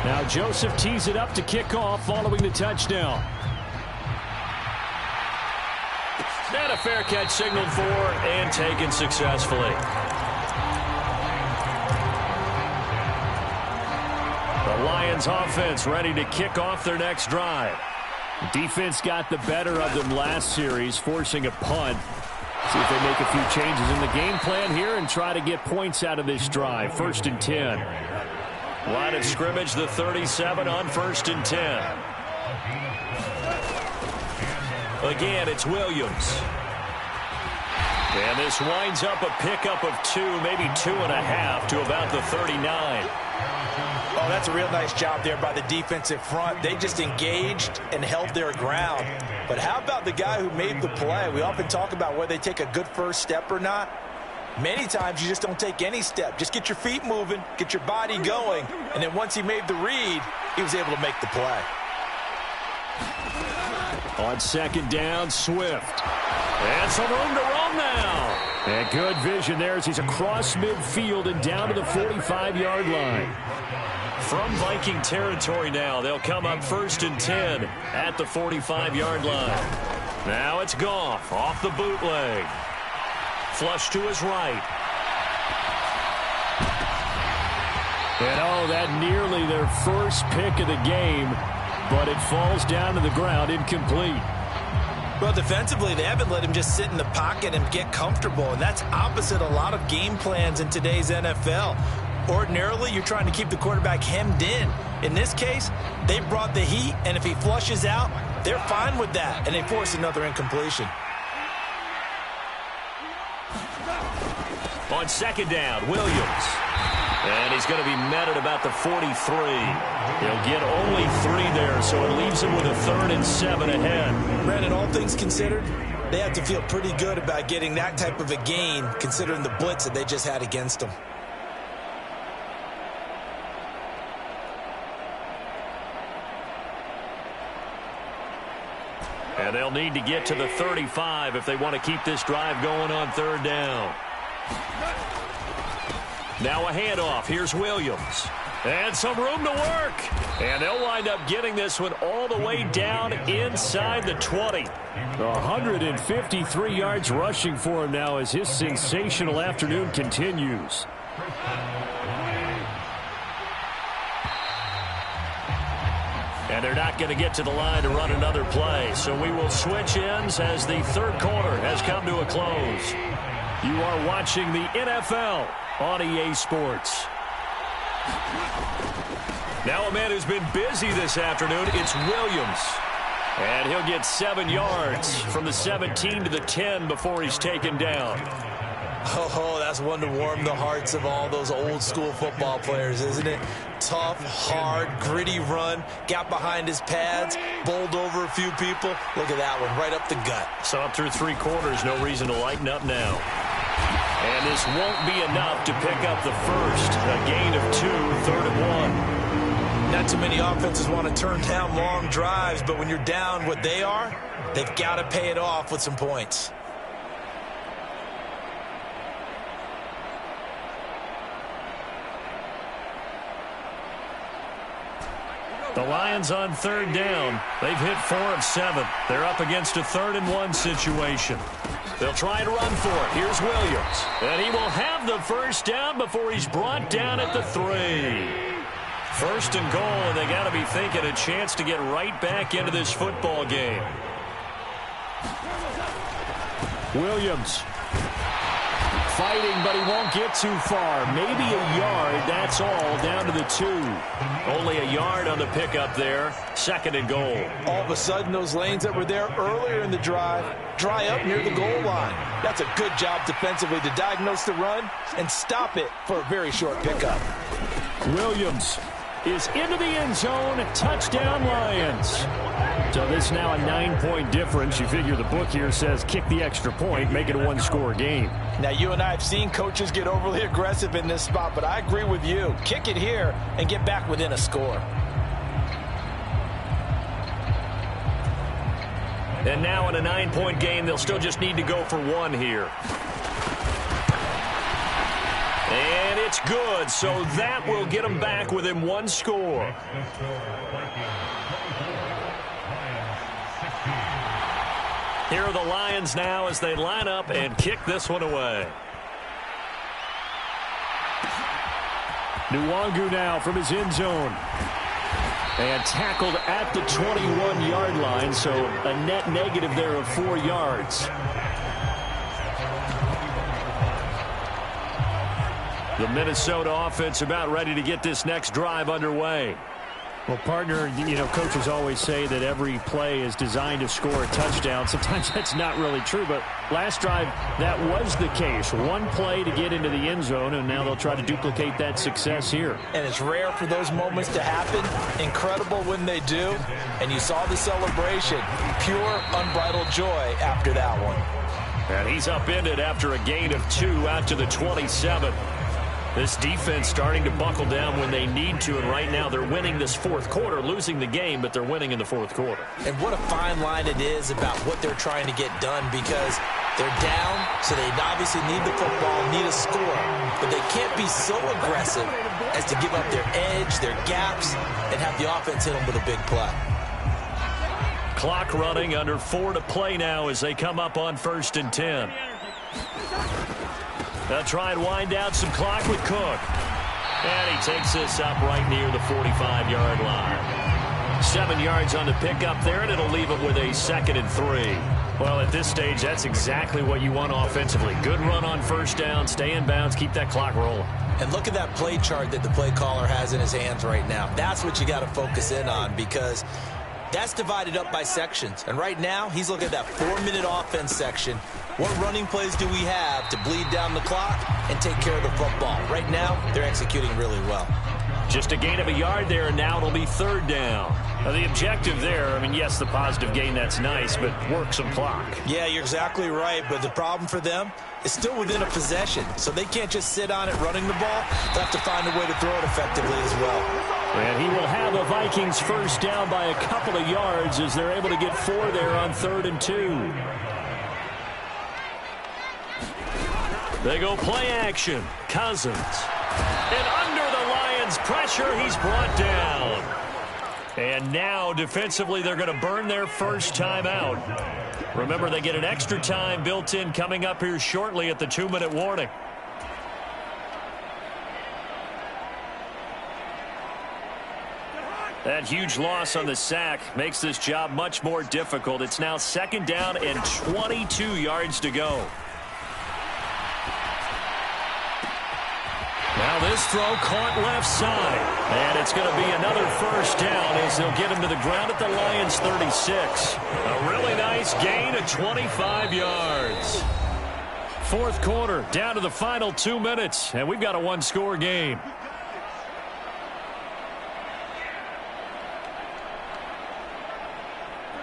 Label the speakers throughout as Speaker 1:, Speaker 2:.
Speaker 1: Now Joseph tees it up to kick off following the touchdown.
Speaker 2: And a fair catch signaled for and taken successfully. The Lions offense ready to kick off their next drive.
Speaker 1: Defense got the better of them last series, forcing a punt. See if they make a few changes in the game plan here and try to get points out of this drive. 1st and 10.
Speaker 2: Line of scrimmage, the 37 on 1st and 10. Again, it's Williams. And this winds up a pickup of 2, maybe 2.5 to about the 39.
Speaker 3: Oh, that's a real nice job there by the defensive front. They just engaged and held their ground. But how about the guy who made the play? We often talk about whether they take a good first step or not. Many times you just don't take any step. Just get your feet moving, get your body going, and then once he made the read, he was able to make the play.
Speaker 1: On 2nd down, Swift. And some room to run now. And good vision there as he's across midfield and down to the 45-yard line.
Speaker 2: From Viking territory now, they'll come up 1st and 10 at the 45-yard line. Now it's Goff off the bootleg. Flush to his right.
Speaker 1: And oh, that nearly their first pick of the game, but it falls down to the ground incomplete.
Speaker 3: Well, defensively, they haven't let him just sit in the pocket and get comfortable, and that's opposite a lot of game plans in today's NFL. Ordinarily, you're trying to keep the quarterback hemmed in. In this case, they brought the heat, and if he flushes out, they're fine with that, and they force another incompletion.
Speaker 2: On 2nd down, Williams. And he's going to be met at about the 43. He'll get only 3 there, so it leaves him with a 3rd and 7 ahead.
Speaker 3: Brandon, all things considered, they have to feel pretty good about getting that type of a gain, considering the blitz that they just had against them.
Speaker 2: And they'll need to get to the 35 if they want to keep this drive going on 3rd down. Now a handoff. Here's Williams. And some room to work. And they'll wind up getting this one all the way down inside the 20.
Speaker 1: 153 yards rushing for him now as his sensational afternoon continues.
Speaker 2: And they're not going to get to the line to run another play. So we will switch ends as the 3rd quarter has come to a close. You are watching the NFL on EA Sports. Now a man who's been busy this afternoon, it's Williams. And he'll get 7 yards from the 17 to the 10 before he's taken down.
Speaker 3: Oh, that's one to warm the hearts of all those old school football players, isn't it? Tough, hard, gritty run, got behind his pads, bowled over a few people. Look at that one, right up the gut.
Speaker 2: So up through 3 quarters, no reason to lighten up now. And this won't be enough to pick up the first. A gain of 2, 3rd and 1.
Speaker 3: Not too many offenses want to turn down long drives, but when you're down what they are, they've got to pay it off with some points.
Speaker 2: The Lions on 3rd down. They've hit 4 of 7. They're up against a 3rd and 1 situation. They'll try to run for it. Here's Williams. And he will have the first down before he's brought down at the 3. 1st and goal, and they got to be thinking a chance to get right back into this football game.
Speaker 1: Williams fighting, but he won't get too far. Maybe a yard, that's all, down to the 2.
Speaker 2: Only a yard on the pickup there. 2nd and goal.
Speaker 3: All of a sudden, those lanes that were there earlier in the drive dry up near the goal line. That's a good job defensively to diagnose the run and stop it for a very short pickup.
Speaker 1: Williams is into the end zone. Touchdown, Lions. So this now a 9-point difference. You figure the book here says kick the extra point, make it a 1-score game.
Speaker 3: Now, you and I have seen coaches get overly aggressive in this spot, but I agree with you. Kick it here and get back within a score.
Speaker 2: And now in a 9-point game, they'll still just need to go for 1 here. And it's good, so that will get them back within one score. Here are the Lions now as they line up and kick this one away.
Speaker 1: Nwangu now from his end zone. And tackled at the 21-yard line, so a net negative there of 4 yards.
Speaker 2: The Minnesota offense about ready to get this next drive underway.
Speaker 1: Well, partner, coaches always say that every play is designed to score a touchdown. Sometimes that's not really true, but last drive, that was the case. One play to get into the end zone, and now they'll try to duplicate that success here.
Speaker 3: And it's rare for those moments to happen. Incredible when they do. And you saw the celebration. Pure, unbridled joy after that one.
Speaker 2: And he's upended after a gain of 2 out to the 27. This defense starting to buckle down when they need to, and right now they're winning this fourth quarter, losing the game, but they're winning in the fourth quarter.
Speaker 3: And what a fine line it is about what they're trying to get done, because they're down, so they obviously need the football, need a score, but they can't be so aggressive as to give up their edge, their gaps, and have the offense hit them with a big play.
Speaker 2: Clock running, under 4 to play now as they come up on 1st and 10. They'll try and wind down some clock with Cook. And he takes this up right near the 45-yard line. 7 yards on the pickup there, and it'll leave it with a 2nd and 3.
Speaker 1: Well, at this stage, that's exactly what you want offensively. Good run on 1st down, stay in bounds, keep that clock rolling.
Speaker 3: And look at that play chart that the play caller has in his hands right now. That's what you got to focus in on, because that's divided up by sections. And right now, he's looking at that 4-minute offense section. What running plays do we have to bleed down the clock and take care of the football? Right now, they're executing really well.
Speaker 2: Just a gain of a yard there, and now it'll be 3rd down.
Speaker 1: Now, the objective there, yes, the positive gain, that's nice, but work some clock.
Speaker 3: Yeah, you're exactly right, but the problem for them is still within a possession, so they can't just sit on it running the ball. They'll have to find a way to throw it effectively as well.
Speaker 1: And he will have the Vikings 1st down by a couple of yards as they're able to get 4 there on 3rd and 2.
Speaker 2: They go play action. Cousins. And under the Lions' pressure, he's brought down. And now, defensively, they're going to burn their first time out. Remember, they get an extra time built in coming up here shortly at the 2-minute warning. That huge loss on the sack makes this job much more difficult. It's now 2nd down and 22 yards to go. Now this throw caught left side. And it's going to be another 1st down as they'll get him to the ground at the Lions' 36. A really nice gain of 25 yards.
Speaker 1: 4th quarter, down to the final 2 minutes, and we've got a 1-score game.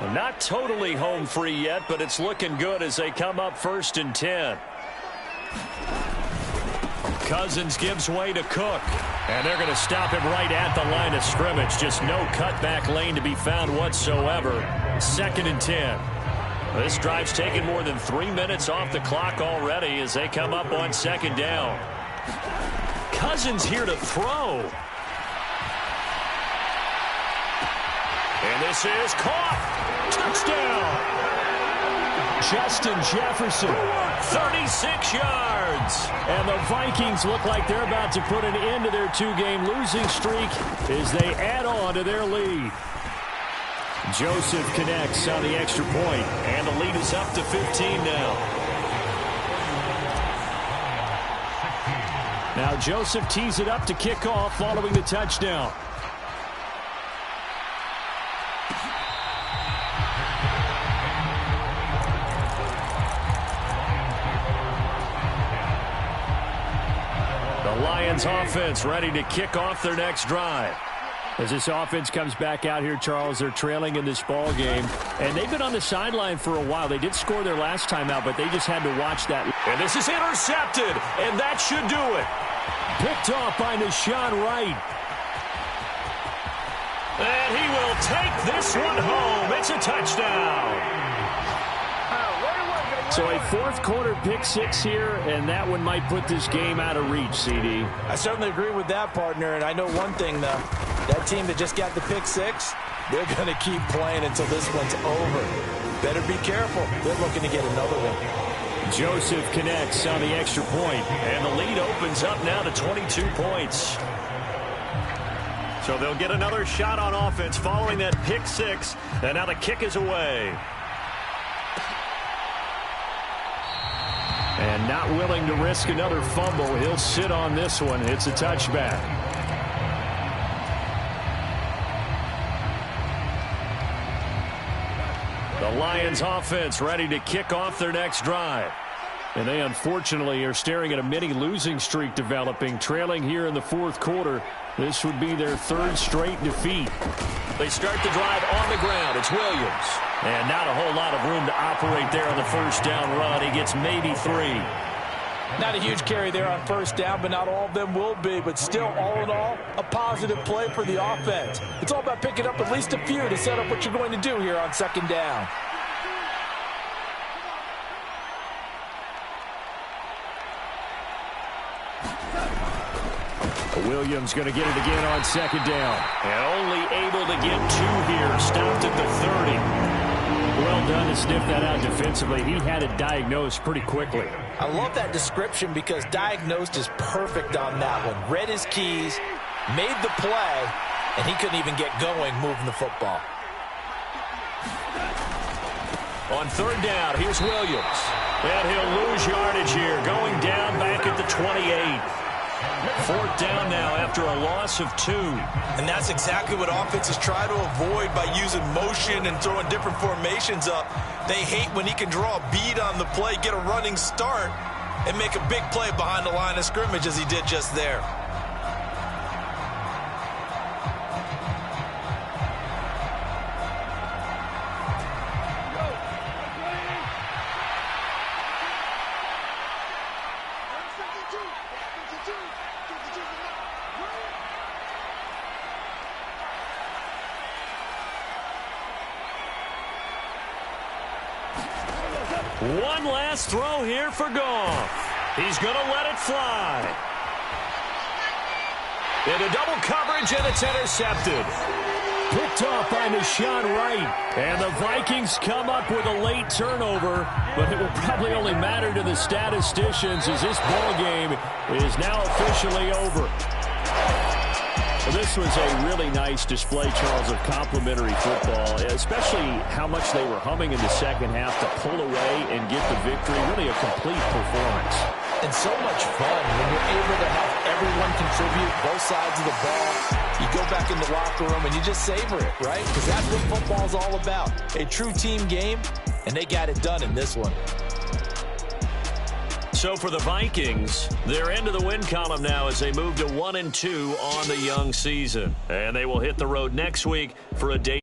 Speaker 2: Well, not totally home free yet, but it's looking good as they come up 1st and 10. Cousins gives way to Cook. And they're going to stop him right at the line of scrimmage. Just no cutback lane to be found whatsoever. 2nd and 10. This drive's taken more than 3 minutes off the clock already as they come up on 2nd down. Cousins here to throw. And this is caught. Touchdown.
Speaker 1: Justin Jefferson.
Speaker 2: 36 yards.
Speaker 1: And the Vikings look like they're about to put an end to their 2-game losing streak as they add on to their lead. Joseph connects on the extra point.
Speaker 2: And the lead is up to 15 now.
Speaker 1: Now Joseph tees it up to kick off following the touchdown.
Speaker 2: Lions offense ready to kick off their next drive.
Speaker 1: As this offense comes back out here, Charles, they're trailing in this ball game. And they've been on the sideline for a while. They did score their last time out, but they just had to watch that.
Speaker 2: And this is intercepted, and that should do it.
Speaker 1: Picked off by Nashawn Wright.
Speaker 2: And he will take this one home. It's a touchdown.
Speaker 1: So a fourth quarter pick six here, and that one might put this game out of reach, CD.
Speaker 3: I certainly agree with that, partner, and I know one thing, though. That team that just got the pick six, they're going to keep playing until this one's over. Better be careful. They're looking to get another one.
Speaker 2: Joseph connects on the extra point, and the lead opens up now to 22 points. So they'll get another shot on offense following that pick six, and now the kick is away.
Speaker 1: And not willing to risk another fumble. He'll sit on this one. It's a touchback.
Speaker 2: The Lions offense ready to kick off their next drive.
Speaker 1: And they unfortunately are staring at a mini losing streak developing, trailing here in the fourth quarter. This would be their third straight defeat.
Speaker 2: They start the drive on the ground. It's Williams. And not a whole lot of room to operate there on the first down run. He gets maybe 3.
Speaker 3: Not a huge carry there on first down, but not all of them will be. But still, all in all, a positive play for the offense. It's all about picking up at least a few to set up what you're going to do here on second down.
Speaker 1: Williams going to get it again on second down.
Speaker 2: And only able to get 2 here. Stopped at the 30.
Speaker 1: Well done to sniff that out defensively. He had it diagnosed pretty quickly.
Speaker 3: I love that description because diagnosed is perfect on that one. Read his keys, made the play, and he couldn't even get going moving the football.
Speaker 2: On third down, here's Williams. And he'll lose yardage here, going down back at the 28. Fourth down now after a loss of 2.
Speaker 3: And that's exactly what offenses try to avoid by using motion and throwing different formations up. They hate when he can draw a bead on the play, get a running start, and make a big play behind the line of scrimmage as he did just there.
Speaker 2: One last throw here for Goff. He's going to let it fly. Into double coverage, and it's intercepted.
Speaker 1: Picked off by Deshaun Wright. And the Vikings come up with a late turnover, but it will probably only matter to the statisticians as this ball game is now officially over. Well, this was a really nice display, Charles, of complimentary football, especially how much they were humming in the second half to pull away and get the victory. Really a complete performance.
Speaker 3: And so much fun when you're able to have everyone contribute, both sides of the ball. You go back in the locker room and you just savor it, right? Because that's what football's all about. A true team game, and they got it done in this one.
Speaker 2: So for the Vikings, they're into the win column now as they move to 1-2 on the young season. And they will hit the road next week for a day.